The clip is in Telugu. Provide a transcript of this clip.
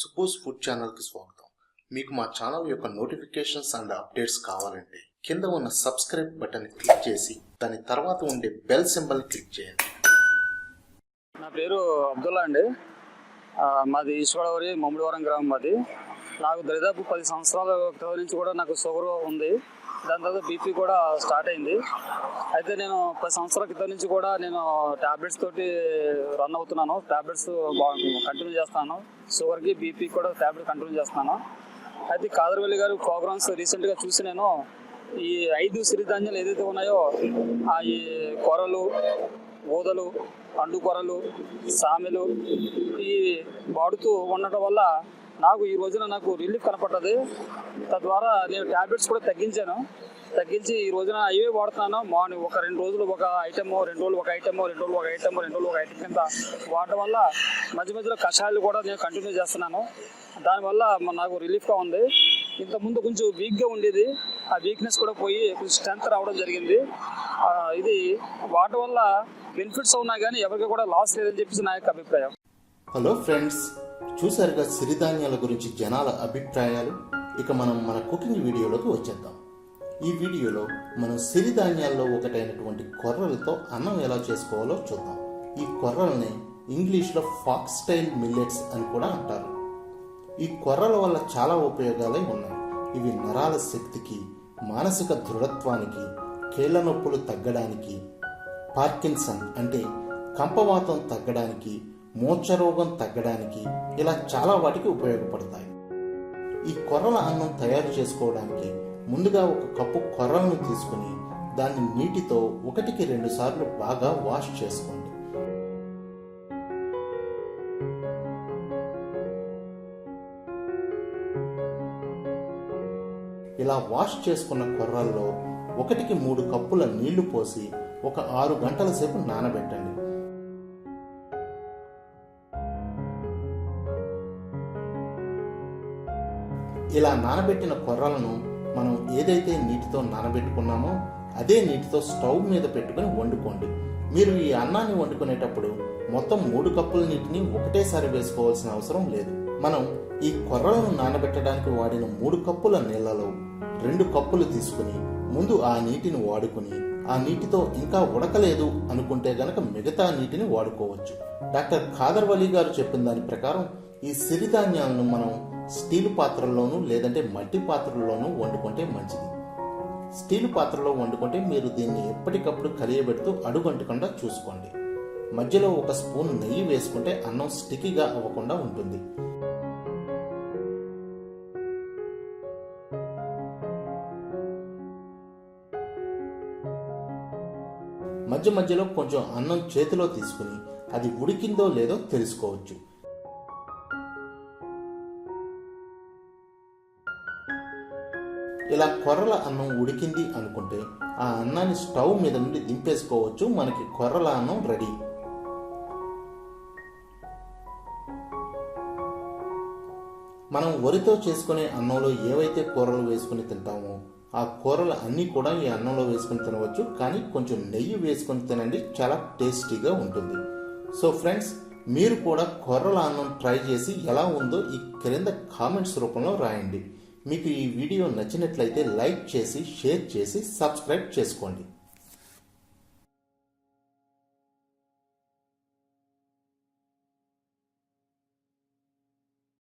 సపోజ్ ఫుడ్ ఛానల్కి స్వాగతం. మీకు మా ఛానల్ యొక్క నోటిఫికేషన్స్ అండ్ అప్డేట్స్ కావాలంటే కింద ఉన్న సబ్స్క్రైబ్ బటన్ క్లిక్ చేసి దాని తర్వాత ఉండే బెల్ సింబల్ క్లిక్ చేయండి. నా పేరు అబ్దుల్లా అండి. మాది ఈశ్వరవరి మమ్మడివరం గ్రామం. మాది నాకు దరిదాపు 10 సంవత్సరాల క్రితం నుంచి కూడా నాకు షుగర్ ఉంది. దాని తర్వాత బీపీ కూడా స్టార్ట్ అయింది. అయితే నేను 10 సంవత్సరాల క్రితం నుంచి కూడా నేను ట్యాబ్లెట్స్ తోటి రన్ అవుతున్నాను. ట్యాబ్లెట్స్ కంటిన్యూ చేస్తాను. షుగర్కి బీపీ కూడా ట్యాబ్లెట్ కంటిన్యూ చేస్తున్నాను. అయితే ఖాదర్ వలి గారు ప్రోగ్రామ్స్ రీసెంట్గా చూసి నేను ఈ 5 సిరిధాన్యాలు ఏదైతే ఉన్నాయో ఈ కొర్రలు, ఊదలు, అండు కొర్రలు, సామెలు ఈ వాడుతూ ఉండటం వల్ల నాకు ఈ రోజున నాకు రిలీఫ్ కనపడ్డది. తద్వారా నేను ట్యాబ్లెట్స్ కూడా తగ్గించి ఈ రోజున అవే వాడుతున్నాను. మార్నింగ్ ఒక 2 రోజులు ఒక ఐటమ్, 2 రోజులు ఒక ఐటమ్, 2 రోజులు ఒక ఐటమ్, 2 రోజులు ఒక ఐటమ్ కింద వాడటం వల్ల మధ్య మధ్యలో కషాయాలు కూడా నేను కంటిన్యూ చేస్తున్నాను. దానివల్ల నాకు రిలీఫ్గా ఉంది. ఇంతకుముందు కొంచెం వీక్గా ఉండేది, ఆ వీక్నెస్ కూడా పోయి కొంచెం స్ట్రెంత్ రావడం జరిగింది. ఇది వాడటం వల్ల బెనిఫిట్స్ ఉన్నాయి కానీ ఎవరికి కూడా లాస్ లేదని చెప్పేసి నా యొక్క అభిప్రాయం. హలో ఫ్రెండ్స్, చూసారుగా సిరిధాన్యాల గురించి జనాల అభిప్రాయాలు. ఇక మనం మన కుకింగ్ వీడియోలోకి వచ్చేద్దాం. ఈ వీడియోలో మనం సిరిధాన్యాల్లో ఒకటైనటువంటి కొర్రలతో అన్నం ఎలా చేసుకోవాలో చూద్దాం. ఈ కొర్రల్ని ఇంగ్లీష్లో ఫాక్స్టైల్ మిల్లెట్స్ అని కూడా అంటారు. ఈ కొర్రల వల్ల చాలా ఉపయోగాలే ఉన్నాయి. ఇవి నరాల శక్తికి, మానసిక దృఢత్వానికి, కీళ్ళ నొప్పులు తగ్గడానికి, పార్కిన్సన్ అంటే కంపవాతం తగ్గడానికి, మూర్ఛరోగం తగ్గడానికి ఇలా చాలా వాటికి ఉపయోగపడతాయి. ఈ కొర్రల అన్నం తయారు చేసుకోవడానికి ముందుగా ఒక కప్పు కొర్రలను తీసుకుని దాన్ని నీటితో 1కి 2 సార్లు బాగా వాష్ చేసుకోండి. ఇలా వాష్ చేసుకున్న కొర్రల్లో 1కి 3 కప్పుల నీళ్లు పోసి ఒక 6 గంటల సేపు నానబెట్టండి. ఇలా నానబెట్టిన కొర్రలను మనం ఏదైతే నీటితో నానబెట్టుకున్నామో అదే నీటితో స్టవ్ మీద పెట్టుకుని వండుకోండి. మీరు ఈ అన్నాన్ని వండుకునేటప్పుడు మొత్తం 3 కప్పుల నీటిని ఒకటేసారి వేసుకోవాల్సిన అవసరం లేదు. మనం ఈ కొర్రలను నానబెట్టడానికి వాడిన 3 కప్పుల నీళ్లలో 2 కప్పులు తీసుకుని ముందు ఆ నీటిని వాడుకుని ఆ నీటితో ఇంకా ఉడకలేదు అనుకుంటే గనక మిగతా నీటిని వాడుకోవచ్చు. డాక్టర్ ఖాదర్ వలి గారు చెప్పిన దాని ప్రకారం ఈ సిరిధాన్యాలను మనం స్టీల్ పాత్రల్లోనూ లేదంటే మట్టి పాత్రల్లోనూ వండుకుంటే మంచిది. స్టీల్ పాత్రలో వండుకుంటే మీరు దీన్ని ఎప్పటికప్పుడు కలియబెడుతూ అడుగంటకుండా చూసుకోండి. మధ్యలో 1 స్పూన్ నెయ్యి వేసుకుంటే అన్నం స్టికీగా అవ్వకుండా ఉంటుంది. మధ్య మధ్యలో కొంచెం అన్నం చేతిలో తీసుకుని అది ఉడికిందో లేదో తెలుసుకోవచ్చు. ఇలా కొర్రల అన్నం ఉడికింది అనుకుంటే ఆ అన్నాన్ని స్టవ్ మీద నుండి దింపేసుకోవచ్చు. మనకి కొర్రల అన్నం రెడీ. మనం వరితో చేసుకునే అన్నంలో ఏవైతే కూరలు వేసుకుని తింటామో ఆ కూరలు అన్నీ కూడా ఈ అన్నంలో వేసుకుని తినవచ్చు. కానీ కొంచెం నెయ్యి వేసుకుని తినండి, చాలా టేస్టీగా ఉంటుంది. సో ఫ్రెండ్స్, మీరు కూడా కొర్రల అన్నం ట్రై చేసి ఎలా ఉందో ఈ క్రింద కామెంట్స్ రూపంలో రాయండి. మీకు ఈ వీడియో నచ్చినట్లయితే లైక్ చేసి, షేర్ చేసి, సబ్స్క్రైబ్ చేసుకోండి.